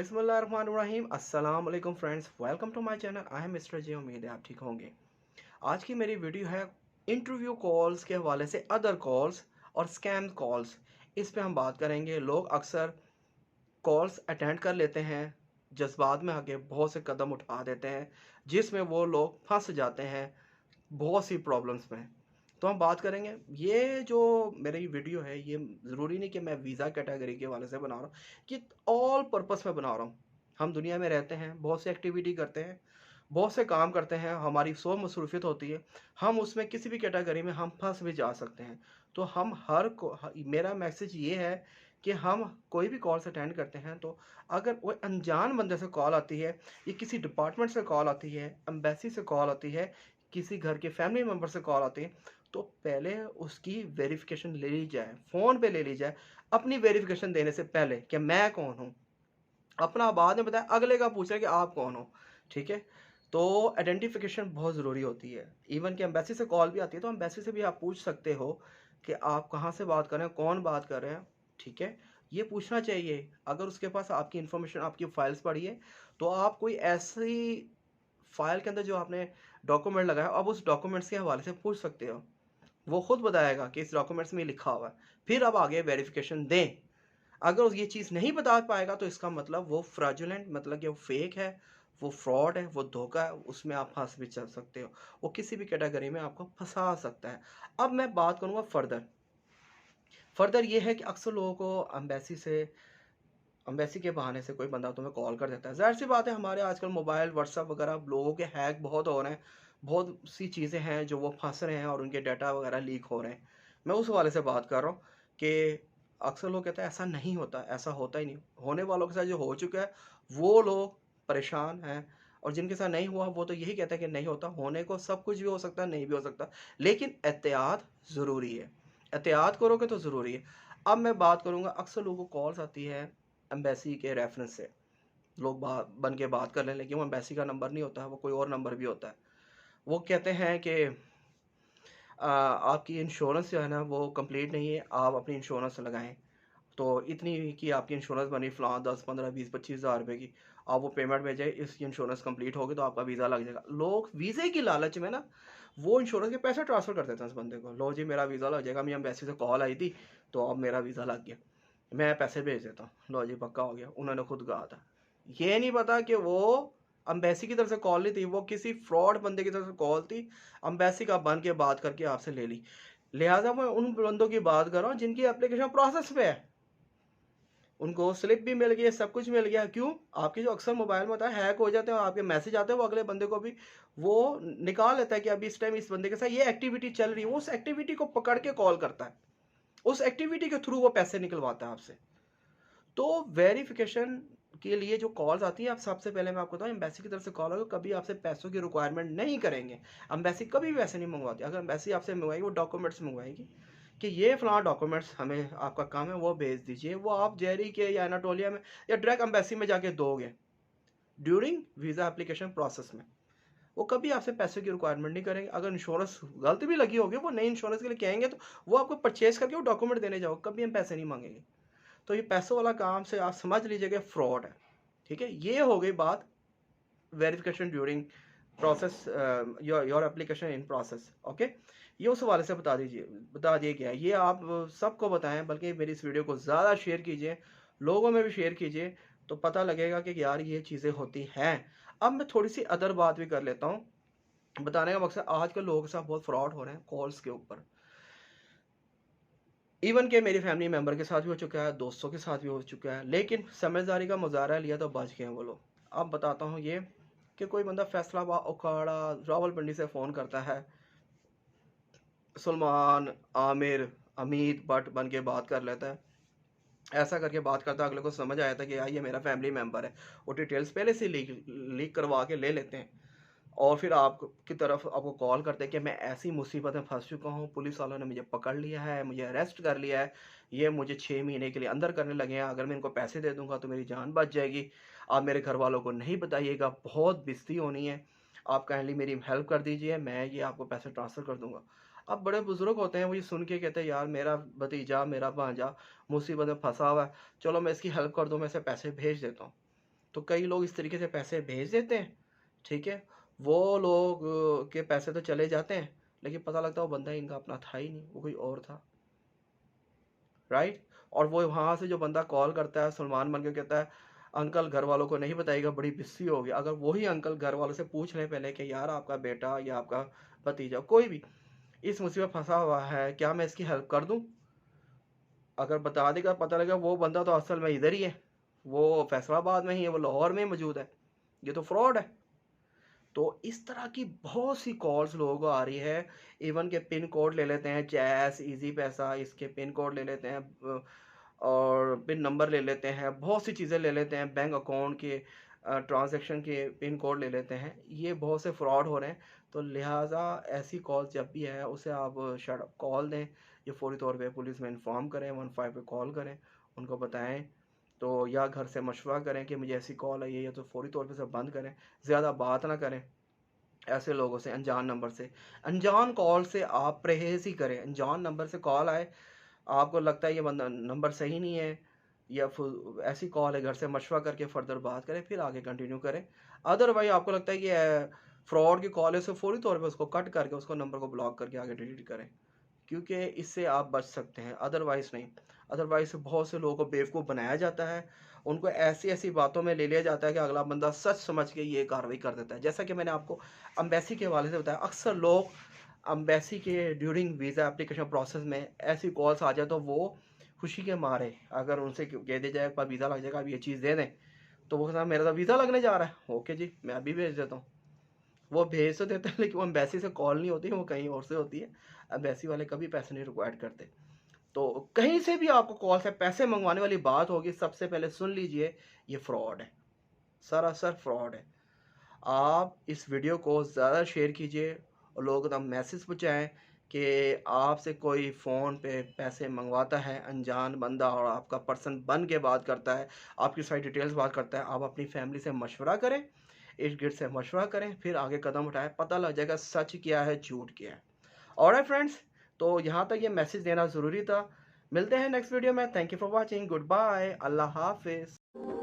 बिस्मिल्लाहिर्रहमानिर्रहीम अस्सलाम वालेकुम friends, welcome to my channel. I am mister G. उम्मीद है आप ठीक होंगे। आज की मेरी वीडियो है इंटरव्यू कॉल्स के हवाले से, अदर कॉल्स और स्कैम कॉल्स। इस पे हम बात करेंगे। लोग अक्सर कॉल्स अटेंड कर लेते हैं, जज्बात में आके बहुत से कदम उठा देते हैं जिसमें वो लोग फंस जाते हैं बहुत सी प्रॉब्लम्स में। तो हम बात करेंगे, ये जो मेरी वीडियो है ये ज़रूरी नहीं कि मैं वीज़ा कैटेगरी के वाले से बना रहा हूँ, कि ऑल पर्पस में बना रहा हूँ। हम दुनिया में रहते हैं, बहुत सी एक्टिविटी करते हैं, बहुत से काम करते हैं, हमारी सौ मसरूफियत होती है। हम उसमें किसी भी कैटेगरी में हम फंस भी जा सकते हैं। तो हम मेरा मैसेज ये है कि हम कोई भी कॉल्स अटेंड करते हैं, तो अगर कोई अनजान बंदे से कॉल आती है, या किसी डिपार्टमेंट से कॉल आती है, एम्बेसी से कॉल आती है, किसी घर के फैमिली मेम्बर से कॉल आती है, तो पहले उसकी वेरिफिकेशन ले ली जाए, फ़ोन पे ले ली जाए, अपनी वेरिफिकेशन देने से पहले कि मैं कौन हूँ। अपना बाद में बताया, अगले का पूछ रहे कि आप कौन हो। ठीक है। तो आइडेंटिफिकेशन बहुत ज़रूरी होती है। इवन कि एम्बेसी से कॉल भी आती है, तो एम्बेसी से भी आप पूछ सकते हो कि आप कहाँ से बात कर रहे हैं, कौन बात कर रहे हैं। ठीक है। ये पूछना चाहिए। अगर उसके पास आपकी इन्फॉर्मेशन, आपकी फाइल्स पड़ी है, तो आप कोई ऐसी फाइल के अंदर जो आपने डॉक्यूमेंट लगाया, अब उस डॉक्यूमेंट्स के हवाले से पूछ सकते हो। वो खुद बताएगा कि इस डॉक्यूमेंट्स में लिखा हुआ है। फिर आप आगे वेरिफिकेशन दें। अगर वो ये चीज़ नहीं बता पाएगा, तो इसका मतलब वो फ्रॉडुलेंट, मतलब कि वो फेक है, वो फ्रॉड है, वो धोखा है, उसमें आप फंस भी चल सकते हो। वो किसी भी कैटेगरी में आपको फंसा सकता है। अब मैं बात करूँगा फर्दर। फर्दर ये है कि अक्सर लोगों को एम्बेसी के बहाने से कोई बंदा तुम्हें कॉल कर देता है। ज़ाहिर-सी बात है, हमारे आजकल मोबाइल, व्हाट्सएप वगैरह लोगों के हैक बहुत हो रहे हैं। बहुत सी चीज़ें हैं जो वो फँस रहे हैं और उनके डाटा वगैरह लीक हो रहे हैं। मैं उस हवाले से बात कर रहा हूँ कि अक्सर लोग कहते हैं ऐसा नहीं होता, ऐसा होता ही नहीं। होने वालों के साथ जो हो चुका है, वो लोग परेशान हैं, और जिनके साथ नहीं हुआ वो तो यही कहते हैं कि नहीं होता। होने को सब कुछ भी हो सकता है, नहीं भी हो सकता। लेकिन एहतियात ज़रूरी है। एहतियात करोगे तो ज़रूरी है। अब मैं बात करूँगा, अक्सर लोगों को कॉल्स आती है एम्बेसी के रेफरेंस से। लोग बन के बात कर लें, लेकिन वो एम्बेसी का नंबर नहीं होता है, वो कोई और नंबर भी होता है। वो कहते हैं कि आपकी इंश्योरेंस जो है ना वो कंप्लीट नहीं है, आप अपनी इंश्योरेंस लगाएं। तो इतनी की आपकी इंश्योरेंस बनी फ़लाँ 10 15 20 25 हज़ार रुपए की, आप वो पेमेंट भेजें, इसकी इंश्योरेंस कंप्लीट होगी तो आपका वीज़ा लग जाएगा। लोग वीज़े की लालच में ना वो इंश्योरेंस के पैसे ट्रांसफ़र कर देते हैं उस बंदे को। लो जी मेरा वीज़ा लग जाएगा, मुझे एम्बेसी से कॉल आई थी, तो अब मेरा वीज़ा लग गया, मैं पैसे भेज देता हूँ, लो जी पक्का हो गया। उन्होंने खुद कहा था। ये नहीं पता कि वो एम्बेसी की तरफ से कॉल नहीं थी, वो किसी फ्रॉड बंदे की तरफ से कॉल थी। एम्बेसी का बन के बात करके आपसे ले ली। लिहाजा मैं उन बंदों की बात कर रहा हूँ जिनकी एप्लीकेशन प्रोसेस पे है। उनको स्लिप भी मिल गई है, सब कुछ मिल गया। क्यों? आपके जो अक्सर मोबाइल में होता है, हैक हो जाते हैं और आपके मैसेज आते हैं, वो अगले बंदे को भी वो निकाल लेता है कि अभी इस टाइम इस बंदे के साथ ये एक्टिविटी चल रही है। वो उस एक्टिविटी को पकड़ के कॉल करता है। उस एक्टिविटी के थ्रू वो पैसे निकलवाता है आपसे। तो वेरिफिकेशन के लिए जो कॉल्स आती है, आप सबसे पहले मैं आपको बताऊँ, एम्बेसी की तरफ से कॉल आएगा, कभी आपसे पैसों की रिक्वायरमेंट नहीं करेंगे। एम्बेसी कभी भी वैसे नहीं मंगवाती। अगर एम्बेसी आपसे मंगवाएगी, वो डॉक्यूमेंट्स मंगवाएगी कि ये फलां डॉक्यूमेंट्स हमें, आपका काम है वो भेज दीजिए। वो आप जेरी के या एनाटोलिया में या डायरेक्ट एम्बेसी में जाके दोगे ड्यूरिंग वीज़ा एप्लीकेशन प्रोसेस में। वो कभी आपसे पैसों की रिक्वायरमेंट नहीं करेंगे। अगर इंश्योरेंस गलत भी लगी होगी, वो नई इंश्योरेंस के लिए कहेंगे, तो वो आपको परचेज करके वो डॉक्यूमेंट देने जाओ, कभी हम पैसे नहीं मांगेंगे। तो ये पैसों वाला काम से आप समझ लीजिएगा फ्रॉड है। ठीक है। ये हो गई बात verification during process, your application in process. Okay. ये उस हवाले से बता दिया गया है। ये आप सबको बताएं, बल्कि मेरी इस वीडियो को ज़्यादा शेयर कीजिए, लोगों में भी शेयर कीजिए, तो पता लगेगा कि यार ये चीज़ें होती हैं। अब मैं थोड़ी सी अदर बात भी कर लेता हूँ। बताने का मकसद, आजकल लोगों के साथ बहुत फ्रॉड हो रहे हैं कॉल्स के ऊपर। इवन के मेरी फैमिली मेंबर के साथ भी हो चुका है, दोस्तों के साथ भी हो चुका है, लेकिन समझदारी का मुजाहरा लिया तो बच गए हैं वो लोग। अब बताता हूँ ये कि कोई बंदा फैसलाबाद, उखाड़ा, रावलपिंडी से फ़ोन करता है, सलमान, आमिर, अमित भट्ट बन के बात कर लेता है। ऐसा करके बात करता है, अगले को समझ आया था कि यार ये मेरा फैमिली मेंबर है। वो डिटेल्स पहले से लीक लीक करवा के ले लेते हैं, और फिर आपकी तरफ आपको कॉल करते हैं कि मैं ऐसी मुसीबत में फँस चुका हूँ, पुलिस वालों ने मुझे पकड़ लिया है, मुझे अरेस्ट कर लिया है, ये मुझे 6 महीने के लिए अंदर करने लगे हैं, अगर मैं इनको पैसे दे दूँगा तो मेरी जान बच जाएगी। आप मेरे घर वालों को नहीं बताइएगा, बहुत बेइज़्ज़ती होनी है, आप काइंडली मेरी हेल्प कर दीजिए, मैं ये आपको पैसे ट्रांसफ़र कर दूँगा। अब बड़े बुज़ुर्ग होते हैं, वो ये सुन के कहते हैं यार मेरा भतीजा, मेरा भांजा मुसीबत में फँसा हुआ है, चलो मैं इसकी हेल्प कर दूँ, मैं इसे पैसे भेज देता हूँ। तो कई लोग इस तरीके से पैसे भेज देते हैं, ठीक है। वो लोग के पैसे तो चले जाते हैं, लेकिन पता लगता है वो बंदा इनका अपना था ही नहीं, वो कोई और था, राइट। और वो वहाँ से जो बंदा कॉल करता है सलमान बन के कहता है अंकल घर वालों को नहीं बताइएगा, बड़ी बिस्सी होगी। अगर वही अंकल घर वालों से पूछ लें पहले कि यार आपका बेटा या आपका भतीजा कोई भी इस मुसीबत फंसा हुआ है, क्या मैं इसकी हेल्प कर दूं, अगर बता देगा पता लगेगा वो बंदा तो असल में इधर ही है, वो फैसलाबाद में ही है, वो लाहौर में मौजूद है, ये तो फ्रॉड है। तो इस तरह की बहुत सी कॉल्स लोगों को आ रही है। इवन के पिन कोड ले लेते हैं, जैस इजी पैसा इसके पिन कोड ले लेते हैं, और पिन नंबर ले लेते हैं, बहुत सी चीज़ें ले लेते हैं, बैंक अकाउंट के ट्रांजैक्शन के पिन कोड ले लेते हैं। ये बहुत से फ्रॉड हो रहे हैं। तो लिहाजा ऐसी कॉल जब भी है उसे आप शट कॉल दें, ये फौरी तौर पे पुलिस में इंफॉर्म करें, 15 पे कॉल करें, उनको बताएं। तो या घर से मशवरा करें कि मुझे ऐसी कॉल आई है, या तो फौरी तौर पे सब बंद करें, ज़्यादा बात ना करें ऐसे लोगों से, अनजान नंबर से। अनजान कॉल से आप परहेज ही करें। अनजान नंबर से कॉल आए, आपको लगता है ये बंदा नंबर सही नहीं है, या ऐसी कॉल है, घर से मशवरा करके फर्दर बात करें, फिर आगे कंटिन्यू करें। अदरवाइज आपको लगता है कि फ्रॉड की कॉल है, उसे फौरी तौर पे उसको कट करके उसको नंबर को ब्लॉक करके आगे डिलीट करें, क्योंकि इससे आप बच सकते हैं, अदरवाइज नहीं। अदरवाइज बहुत से लोगों को बेवकूफ़ बनाया जाता है, उनको ऐसी ऐसी बातों में ले लिया जाता है कि अगला बंदा सच समझ के ये कार्रवाई कर देता है। जैसा कि मैंने आपको अम्बेसी के हवाले से बताया, अक्सर लोग अम्बेसी के ड्यूरिंग वीज़ा एप्लीकेशन प्रोसेस में ऐसी कॉल्स आ जाए तो वो खुशी के मारे, अगर उनसे कह दिया जाए पर वीज़ा लग जाएगा, अब ये चीज़ दे दें, तो वो कहता मेरा तो वीज़ा लगने जा रहा है, ओके जी मैं अभी भेज देता हूँ। वो भेज तो देते हैं, लेकिन वो एम्बेसी से कॉल नहीं होती, वो कहीं और से होती है। एम्बेसी वाले कभी पैसे नहीं रिक्वायर्ड करते। तो कहीं से भी आपको कॉल से पैसे मंगवाने वाली बात होगी, सबसे पहले सुन लीजिए, ये फ्रॉड है, सरासर फ्रॉड है। आप इस वीडियो को ज़्यादा शेयर कीजिए और लोगों तक मैसेज पहुँचाएँ कि आपसे कोई फ़ोन पे पैसे मंगवाता है अनजान बंदा, और आपका पर्सन बन के बात करता है, आपकी सारी डिटेल्स बात करता है। आप अपनी फैमिली से मशवरा करें, इर्द-गिर्द से मशवरा करें, फिर आगे कदम उठाएँ, पता लग जाएगा सच क्या है, झूठ क्या है। ऑलराइट फ्रेंड्स, तो यहाँ तक ये मैसेज देना ज़रूरी था। मिलते हैं नेक्स्ट वीडियो में। Thank you for watching, good bye, अल्लाह हाफ़िज़।